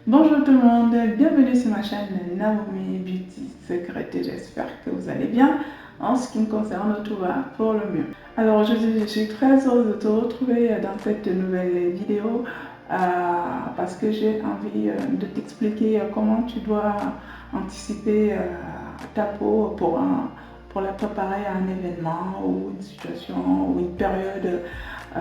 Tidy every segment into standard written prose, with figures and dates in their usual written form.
Bonjour tout le monde, bienvenue sur ma chaîne Naomi Beauty Secret et j'espère que vous allez bien. En ce qui me concerne, tout va pour le mieux. Alors aujourd'hui, je suis très heureuse de te retrouver dans cette nouvelle vidéo parce que j'ai envie de t'expliquer comment tu dois anticiper ta peau pour la préparer à un événement ou une situation ou une période euh,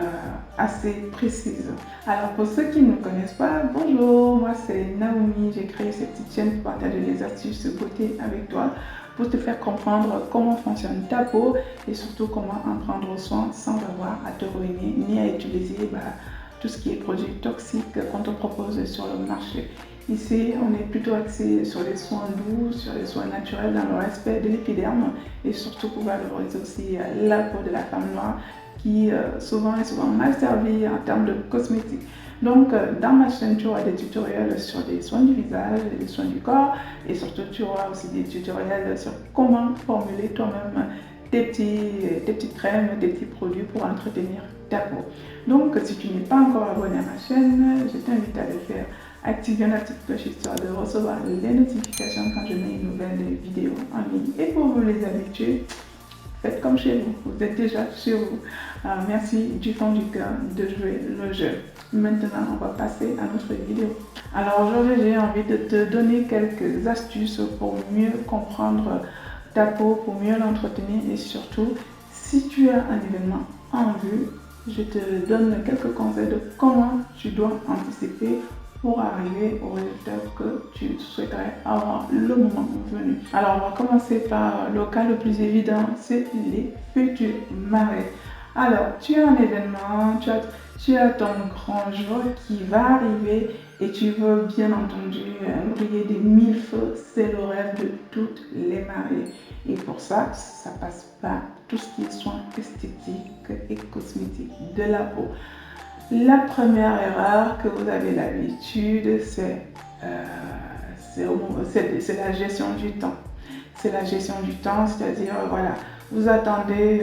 assez précise. Alors pour ceux qui ne me connaissent pas, bonjour, moi c'est Naomi, j'ai créé cette petite chaîne pour partager les astuces de beauté avec toi, pour te faire comprendre comment fonctionne ta peau et surtout comment en prendre soin sans avoir à te ruiner ni à utiliser tout ce qui est produits toxiques qu'on te propose sur le marché. Ici, on est plutôt axé sur les soins doux, sur les soins naturels dans le respect de l'épiderme et surtout pour valoriser aussi la peau de la femme noire qui souvent est souvent mal servie en termes de cosmétiques. Donc, dans ma chaîne, tu auras des tutoriels sur les soins du visage, les soins du corps et surtout, tu auras aussi des tutoriels sur comment formuler toi-même tes petites crèmes, tes petits produits pour entretenir ta peau. Donc, si tu n'es pas encore abonné à ma chaîne, je t'invite à le faire. Active bien la petite cloche histoire de recevoir les notifications quand je mets une nouvelle vidéo en ligne. Et pour vous les habitués, faites comme chez vous, vous êtes déjà chez vous. Merci du fond du cœur de jouer le jeu. Maintenant, on va passer à notre vidéo. Alors aujourd'hui, j'ai envie de te donner quelques astuces pour mieux comprendre ta peau, pour mieux l'entretenir et surtout, si tu as un événement en vue, je te donne quelques conseils de comment tu dois anticiper pour arriver au résultat que tu souhaiterais avoir le moment venu. Alors, on va commencer par le cas le plus évident, c'est les futurs mariés. Alors, tu as un événement, tu as ton grand jour qui va arriver et tu veux bien entendu briller des mille feux. C'est le rêve de toutes les mariées. Et pour ça, ça passe par tout ce qui est soins esthétiques et cosmétiques de la peau. La première erreur que vous avez l'habitude, c'est la gestion du temps. C'est la gestion du temps, c'est-à-dire, voilà, vous attendez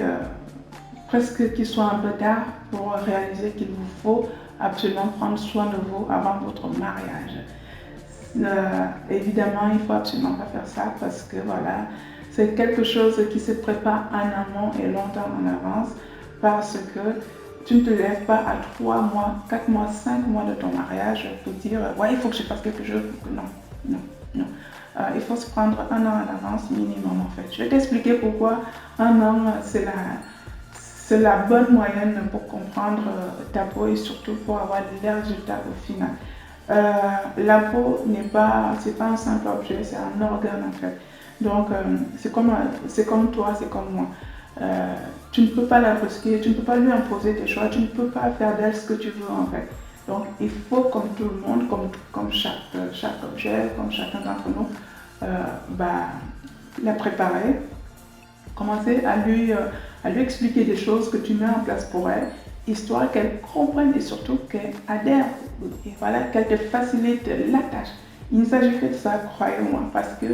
presque qu'il soit un peu tard pour réaliser qu'il vous faut absolument prendre soin de vous avant votre mariage. Évidemment, il ne faut absolument pas faire ça parce que voilà, c'est quelque chose qui se prépare en amont et longtemps en avance parce que tu ne te lèves pas à 3 mois, 4 mois, 5 mois de ton mariage pour dire ouais, il faut que je fasse quelque chose. Non, non, non. Il faut se prendre un an en avance minimum en fait. Je vais t'expliquer pourquoi un an c'est la bonne moyenne pour comprendre ta peau et surtout pour avoir les résultats au final. La peau c'est pas un simple objet, c'est un organe en fait. Donc c'est comme toi, c'est comme moi. Tu ne peux pas la brusquer, tu ne peux pas lui imposer tes choix, tu ne peux pas faire d'elle ce que tu veux en fait. Donc il faut comme tout le monde, comme chaque objet, comme chacun d'entre nous, la préparer, commencer à lui expliquer des choses que tu mets en place pour elle, histoire qu'elle comprenne et surtout qu'elle adhère, et voilà, qu'elle te facilite la tâche. Il ne s'agit que de ça, croyez-moi, parce que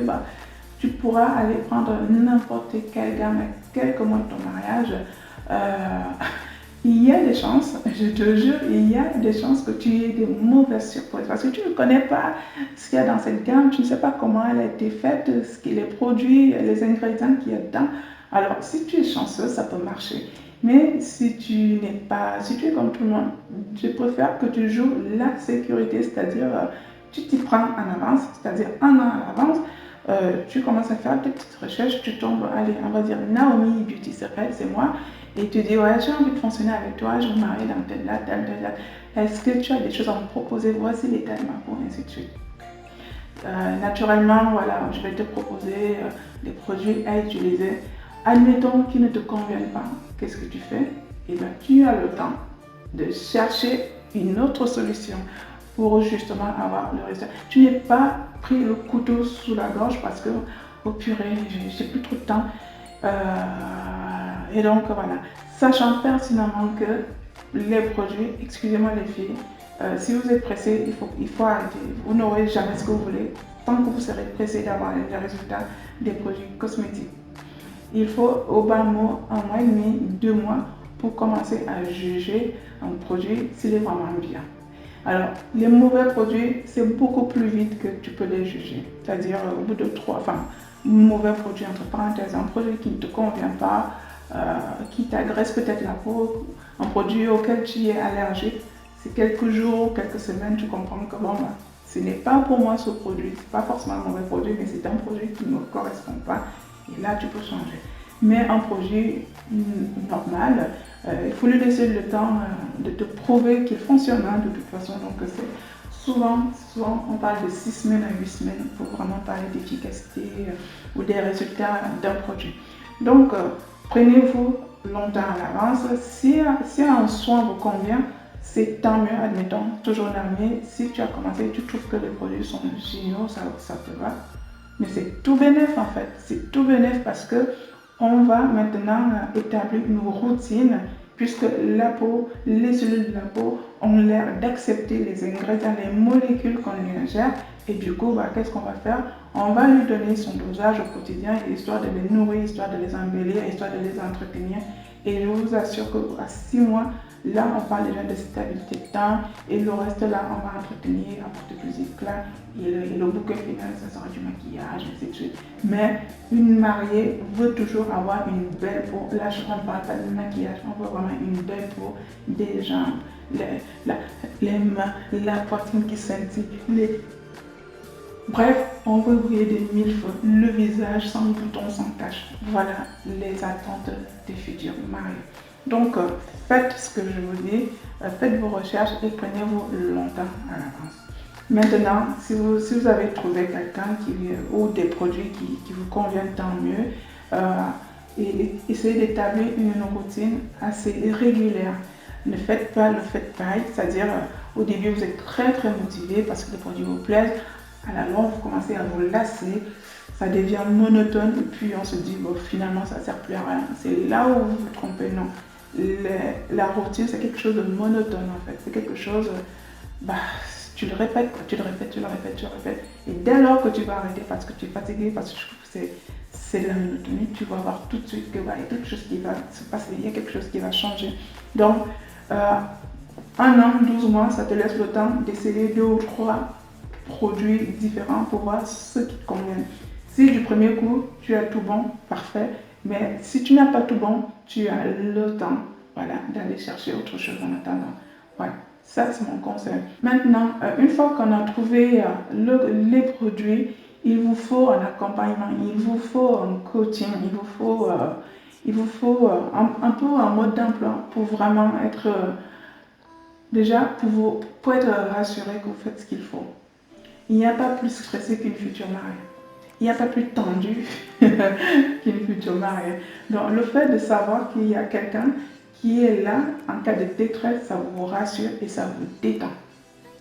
tu pourras aller prendre n'importe quelle gamme à quelques mois de ton mariage. Il y a des chances, je te jure, il y a des chances que tu aies des mauvaises surprises parce que tu ne connais pas ce qu'il y a dans cette gamme, tu ne sais pas comment elle a été faite, ce qu'il est produit, les ingrédients qu'il y a dedans. Alors, si tu es chanceux, ça peut marcher. Mais si tu es comme tout le monde, je préfère que tu joues la sécurité, c'est-à-dire tu t'y prends en avance, c'est-à-dire un an à l'avance. Tu commences à faire tes petites recherches, tu tombes, allez, on va dire Naomi Beauty Secret, c'est moi, et tu dis, ouais, j'ai envie de fonctionner avec toi, je me marie dans telle date, telle date. Est-ce que tu as des choses à me proposer? Voici l'état de ma peau, ainsi de suite. Naturellement, voilà, je vais te proposer des produits à utiliser. Admettons qu'ils ne te conviennent pas, qu'est-ce que tu fais? Eh bien, tu as le temps de chercher une autre solution pour justement avoir le résultat. Tu n'es pas pris le couteau sous la gorge parce que, oh purée, j'ai plus trop de temps. Et donc voilà, sachant pertinemment que les produits, excusez-moi les filles, si vous êtes pressé, il faut arrêter. Vous n'aurez jamais ce que vous voulez tant que vous serez pressé d'avoir les résultats des produits cosmétiques. Il faut au bas mot 1 mois et demi, 2 mois pour commencer à juger un produit s'il est vraiment bien. Alors, les mauvais produits, c'est beaucoup plus vite que tu peux les juger. C'est-à-dire, au bout de 3, enfin, mauvais produit, entre parenthèses, un produit qui ne te convient pas, qui t'agresse peut-être la peau, un produit auquel tu es allergique, c'est quelques jours, quelques semaines, tu comprends que bon, bah, ce n'est pas pour moi ce produit, c'est pas forcément un mauvais produit, mais c'est un produit qui ne me correspond pas, et là, tu peux changer. Mais un produit normal, il faut lui laisser le temps de te prouver qu'il fonctionne de toute façon. Donc, souvent, on parle de 6 semaines à 8 semaines pour vraiment parler d'efficacité ou des résultats d'un produit. Donc, prenez-vous longtemps à l'avance. Si un soin vous convient, c'est tant mieux, admettons, toujours l'armée. Si tu as commencé, tu trouves que les produits sont géniaux, ça te va. Mais c'est tout bénef en fait. C'est tout bénef parce que on va maintenant établir une routine puisque la peau, les cellules de la peau ont l'air d'accepter les ingrédients, les molécules qu'on lui ingère. Et du coup, bah, qu'est-ce qu'on va faire? On va lui donner son dosage au quotidien, histoire de les nourrir, histoire de les embellir, histoire de les entretenir. Et je vous assure qu'à 6 mois, là, on parle déjà de stabilité de temps. Et le reste, là, on va entretenir, apporter plus d'éclat. Et le bouquet final, ça sera du maquillage, ainsi de suite. Mais une mariée veut toujours avoir une belle peau. Là, je ne parle pas de maquillage, on veut vraiment une belle peau, des jambes, les mains, la poitrine qui scintille, Bref, on veut briller des mille feux, le visage sans boutons, sans taches. Voilà les attentes des futurs mariés. Donc, faites ce que je vous dis, faites vos recherches et prenez-vous longtemps à l'avance. Maintenant, si vous avez trouvé quelqu'un ou des produits qui vous conviennent, tant mieux. Et essayez d'établir une routine assez régulière. Ne faites pas le fait pareil, c'est-à-dire au début vous êtes très motivé parce que les produits vous plaisent. À la longue, vous commencez à vous lasser, ça devient monotone et puis on se dit bon, finalement ça ne sert plus à rien. C'est là où vous vous trompez, non. La routine, c'est quelque chose de monotone en fait. C'est quelque chose, tu le répètes, tu le répètes. Et dès lors que tu vas arrêter parce que tu es fatigué, parce que je trouve que c'est de la monotonie, tu vas voir tout de suite que il y a quelque chose qui va se passer, il y a quelque chose qui va changer. Donc, 1 an, 12 mois, ça te laisse le temps d'essayer 2 ou 3 produits différents pour voir ce qui te convient. Si du premier coup, tu as tout bon, parfait. Mais si tu n'as pas tout bon, tu as le temps, voilà, d'aller chercher autre chose en attendant. Voilà, ça c'est mon conseil. Maintenant, une fois qu'on a trouvé les produits, il vous faut un accompagnement, il vous faut un coaching, il vous faut un peu un mode d'emploi pour vraiment être, déjà, pour être rassuré que vous faites ce qu'il faut. Il n'y a pas plus stressé qu'une future mariée. Il n'y a pas plus tendu qu'une future mariée. Donc, le fait de savoir qu'il y a quelqu'un qui est là en cas de détresse, ça vous rassure et ça vous détend.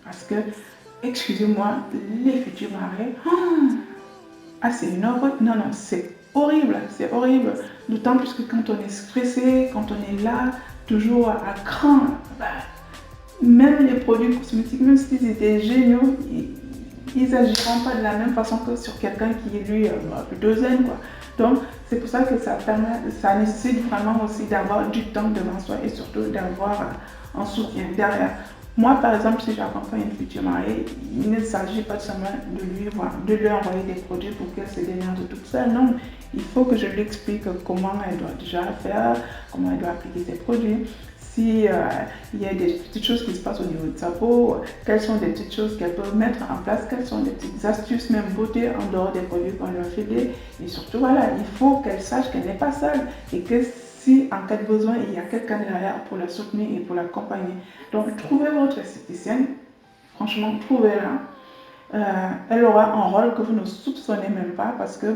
Parce que, excusez-moi, les futurs mariés, c'est une horreur. Non, c'est horrible, c'est horrible. D'autant plus que quand on est stressé, quand on est là, toujours à cran, même les produits cosmétiques, même s'ils étaient géniaux, ils n'agiront pas de la même façon que sur quelqu'un qui est lui plutôt zen, quoi. Donc c'est pour ça que ça nécessite vraiment aussi d'avoir du temps devant soi et surtout d'avoir un soutien derrière. Moi par exemple, si j'accompagne une future mariée, il ne s'agit pas seulement de lui envoyer des produits pour qu'elle se démerde toute seule, non. Il faut que je lui explique comment elle doit déjà faire, comment elle doit appliquer ses produits. Si il y a des petites choses qui se passent au niveau de sa peau, quelles sont des petites choses qu'elle peut mettre en place, quelles sont des petites astuces, même beauté en dehors des produits qu'on lui a filés. Et surtout, voilà, il faut qu'elle sache qu'elle n'est pas seule et que si en cas de besoin, il y a quelqu'un derrière pour la soutenir et pour l'accompagner. Donc, trouvez votre esthéticienne, franchement, trouvez-la. Elle aura un rôle que vous ne soupçonnez même pas parce que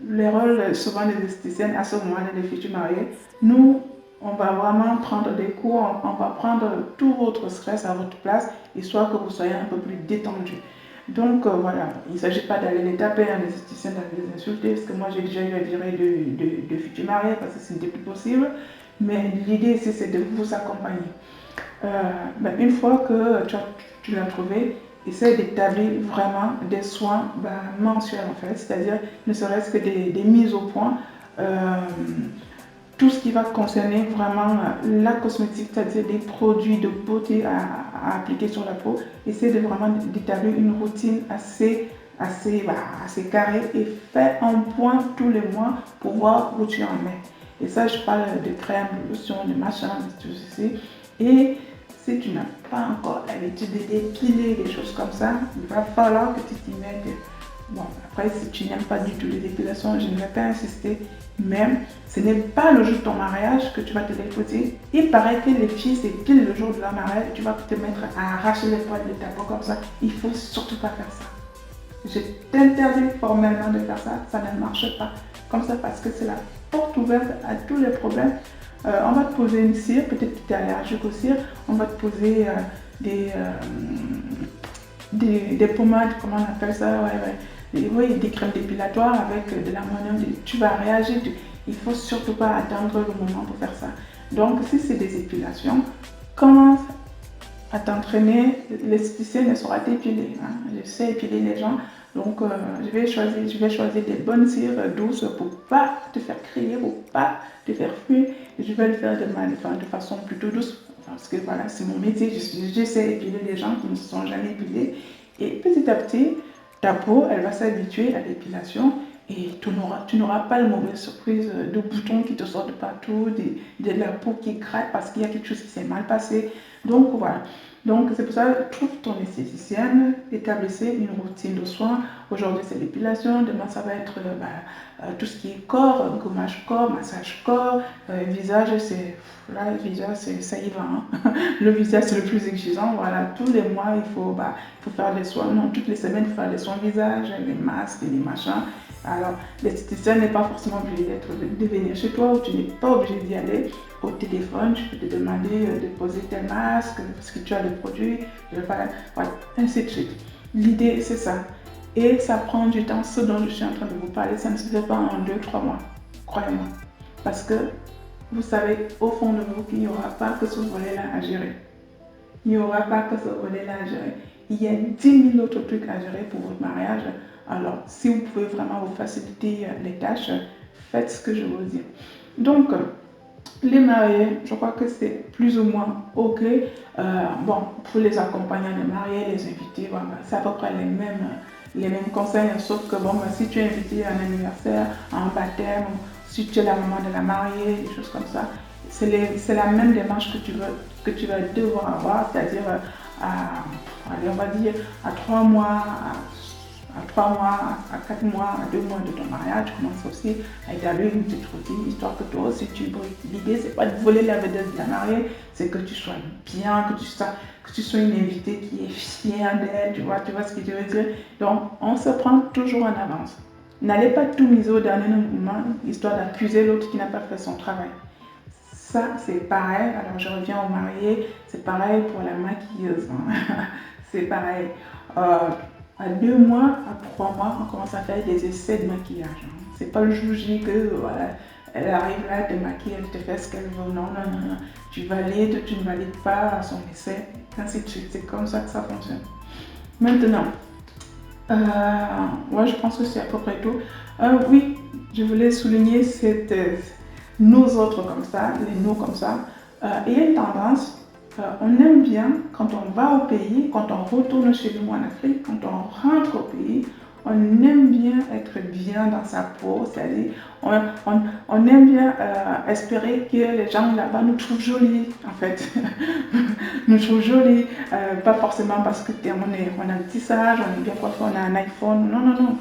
les rôles souvent des esthéticiennes à ce moment-là, des futurs mariés, nous, on va vraiment prendre des cours, on va prendre tout votre stress à votre place, histoire que vous soyez un peu plus détendu. Donc voilà, il ne s'agit pas d'aller les taper, les esthéticiens, d'aller les insulter, parce que moi j'ai déjà eu à virer de futurs mariés parce que ce n'était plus possible. Mais l'idée ici, c'est de vous accompagner. Une fois que tu l'as trouvé, essaie d'établir vraiment des soins mensuels en fait, c'est-à-dire ne serait-ce que des mises au point. tout ce qui va concerner vraiment la cosmétique, c'est-à-dire des produits de beauté à appliquer sur la peau. Essaie de vraiment d'établir une routine assez carrée et fais un point tous les mois pour voir où tu en es. Et ça, je parle de crème, de lotion, de machin, de tout ceci. Et si tu n'as pas encore l'habitude de dépiler, des choses comme ça, il va falloir que tu t'y mettes. Bon, après, si tu n'aimes pas du tout les dépilations, je ne vais pas insister. Mais ce n'est pas le jour de ton mariage que tu vas te déposer. Il paraît que les filles s'épilent le jour de leur mariage et tu vas te mettre à arracher les poils de ta peau comme ça. Il ne faut surtout pas faire ça. Je t'interdis formellement de faire ça, ça ne marche pas comme ça parce que c'est la porte ouverte à tous les problèmes. On va te poser une cire, peut-être que tu es allergique aux cires, on va te poser des pommades, comment on appelle ça, oui, des crèmes dépilatoires avec de l'ammonium, tu vas réagir, il ne faut surtout pas attendre le moment pour faire ça. Donc si c'est des épilations, commence à t'entraîner, l'esthéticienne ne saura t'épiler, hein. Je sais épiler les gens, donc je vais choisir des bonnes cires douces pour pas te faire crier, pour pas te faire fuir. Je vais le faire de façon plutôt douce parce que voilà, c'est mon métier, je sais épiler les gens qui ne se sont jamais épilés. Et petit à petit, ta peau, elle va s'habituer à l'épilation et tu n'auras pas de mauvaise surprise de boutons qui te sortent de partout, de la peau qui gratte parce qu'il y a quelque chose qui s'est mal passé. Donc voilà. Donc c'est pour ça, trouve ton esthéticienne, établissez une routine de soins. Aujourd'hui c'est l'épilation, demain ça va être tout ce qui est corps, gommage corps, massage corps, visage, là le visage ça y va. Hein. Le visage c'est le plus exigeant, voilà, tous les mois il faut faire des soins, non, toutes les semaines il faut faire des soins visage, les masques, les machins. Alors, l'esthéticien n'est pas forcément obligé de venir chez toi ou tu n'es pas obligé d'y aller. Au téléphone, je peux te demander de poser tel masque, parce que tu as le produit, voilà, ainsi de suite. L'idée, c'est ça. Et ça prend du temps, ce dont je suis en train de vous parler, ça ne se fait pas en 2-3 mois, croyez-moi. Parce que vous savez au fond de vous qu'il n'y aura pas que ce volet-là à gérer. Il n'y aura pas que ce volet-là à gérer. Il y a 10 000 autres trucs à gérer pour votre mariage. Alors, si vous pouvez vraiment vous faciliter les tâches, faites ce que je vous dis. Donc, les mariés, je crois que c'est plus ou moins OK. Bon, pour les accompagnants des mariés, les invités, voilà, c'est à peu près les mêmes conseils, sauf que bon, si tu es invité à un anniversaire, à un baptême, si tu es la maman de la mariée, des choses comme ça, c'est la même démarche que tu vas devoir avoir, c'est-à-dire allez, on va dire à 3 mois, à 3 mois, à 4 mois, à 2 mois de ton mariage, tu commences aussi à établir une petite routine, histoire que toi aussi tu brilles. L'idée, c'est pas de voler la vedette de la mariée, c'est que tu sois bien, que tu sois une invitée qui est fière d'elle, tu vois ce que je veux dire. Donc, on se prend toujours en avance. N'allez pas tout miser au dernier moment, histoire d'accuser l'autre qui n'a pas fait son travail. Ça, c'est pareil. Alors, je reviens au marié, c'est pareil pour la maquilleuse. C'est pareil. À 2 mois, à 3 mois, on commence à faire des essais de maquillage. C'est pas le jour J que voilà, elle arrive là, elle te maquille, elle te fait ce qu'elle veut. Non, non, non, non. Tu valides, tu ne valides pas son essai, ainsi de suite. C'est comme ça que ça fonctionne. Maintenant, moi je pense que c'est à peu près tout. Oui, je voulais souligner nos autres comme ça, les nous comme ça. Il y a une tendance. On aime bien quand on va au pays, quand on retourne chez nous en Afrique, quand on rentre au pays, on aime bien être bien dans sa peau, c'est-à-dire on aime bien espérer que les gens là-bas nous trouvent jolis, en fait, nous trouvent jolis, pas forcément parce que on a un tissage, on est bien coiffé, on a un iPhone, non, non, non,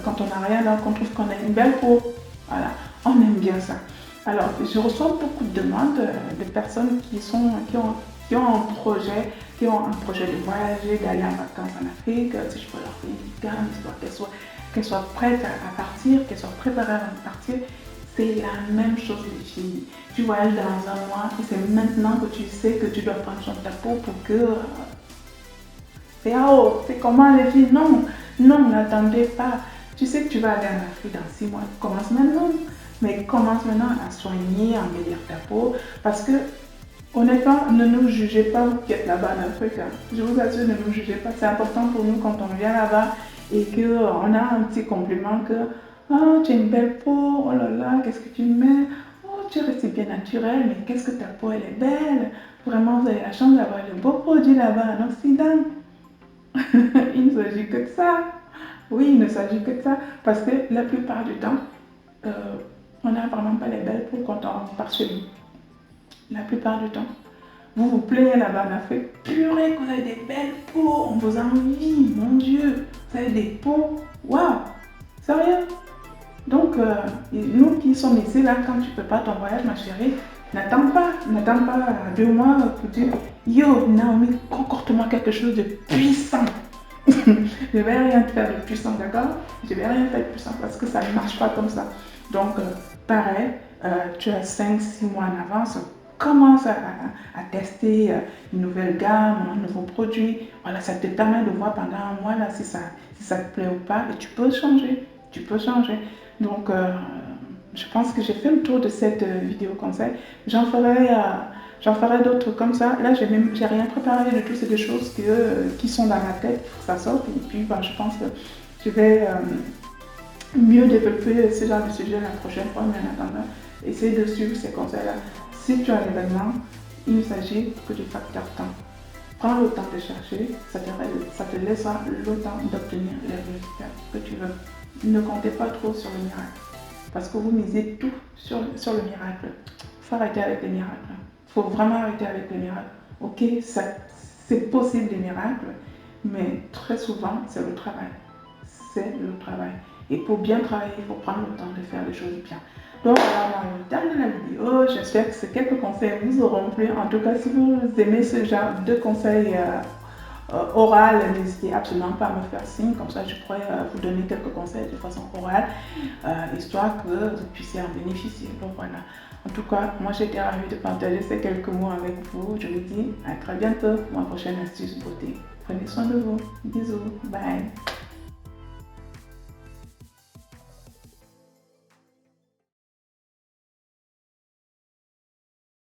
quand on n'a rien là, qu'on trouve qu'on a une belle peau, voilà, on aime bien ça. Alors, je reçois beaucoup de demandes de personnes qui ont un projet de voyager, d'aller en vacances en Afrique, si je peux leur faire une gamme, qu'elles soient prêtes à partir, qu'elles soient préparées avant de partir. C'est la même chose les filles. Tu voyages dans un mois et c'est maintenant que tu sais que tu dois prendre soin de ta peau pour que... c'est comment les filles? Non, non, n'attendez pas. Tu sais que tu vas aller en Afrique dans 6 mois, commence maintenant. Mais commence maintenant à soigner, à embellir ta peau parce que honnêtement, ne nous jugez pas vous qui êtes là-bas en Afrique. Je vous assure, ne nous jugez pas. C'est important pour nous quand on vient là-bas et qu'on a un petit compliment que oh, tu as une belle peau, oh là là, qu'est-ce que tu mets? Oh, tu restes bien naturel, mais qu'est-ce que ta peau, elle est belle. Vraiment, vous avez la chance d'avoir de beaux produits là-bas en Occident. Il ne s'agit que de ça. Oui, il ne s'agit que de ça. Parce que la plupart du temps, euh, on n'a vraiment pas les belles peaux quand on part chez nous. La plupart du temps. Vous vous plaignez là-bas en Afrique. Purée, que vous avez des belles peaux. On vous envie, mon Dieu. Vous avez des peaux. Waouh. Sérieux. Donc, nous qui sommes ici, là, quand tu ne peux pas ton voyage, ma chérie, n'attends pas 2 mois pour dire yo, Naomi, concorde-moi quelque chose de puissant. Je vais rien faire de puissant, d'accord? Je vais rien faire de puissant parce que ça ne marche pas comme ça. Donc, pareil, tu as 5-6 mois en avance. Commence à tester une nouvelle gamme, un nouveau produit. Voilà, ça te permet de voir pendant un mois là, si ça te plaît ou pas et tu peux changer. Tu peux changer. Donc, je pense que j'ai fait le tour de cette vidéo conseil. J'en ferai d'autres comme ça. Là, j'ai rien préparé de tout. C'est des choses qui sont dans ma tête pour que ça sorte. Et puis, je pense que je vais mieux développer ce genre de sujet la prochaine fois. Mais en attendant, essaye de suivre ces conseils-là. Si tu as l'événement, il ne s'agit que du facteur temps. Prends le temps de chercher, ça te laissera le temps d'obtenir les résultats que tu veux. Ne comptez pas trop sur le miracle. Parce que vous misez tout sur le miracle. Il faut arrêter avec les miracles. Il faut vraiment arrêter avec les miracles. Ok, c'est possible des miracles, mais très souvent, c'est le travail. C'est le travail. Et pour bien travailler, il faut prendre le temps de faire les choses bien. Donc voilà, on termine la vidéo. J'espère que ces quelques conseils vous auront plu. En tout cas, si vous aimez ce genre de conseils orales, n'hésitez absolument pas à me faire signe. Comme ça, je pourrais vous donner quelques conseils de façon orale, histoire que vous puissiez en bénéficier. Donc voilà. En tout cas, moi j'ai été ravie de partager ces quelques mots avec vous. Je vous dis à très bientôt pour ma prochaine astuce beauté. Prenez soin de vous. Bisous. Bye.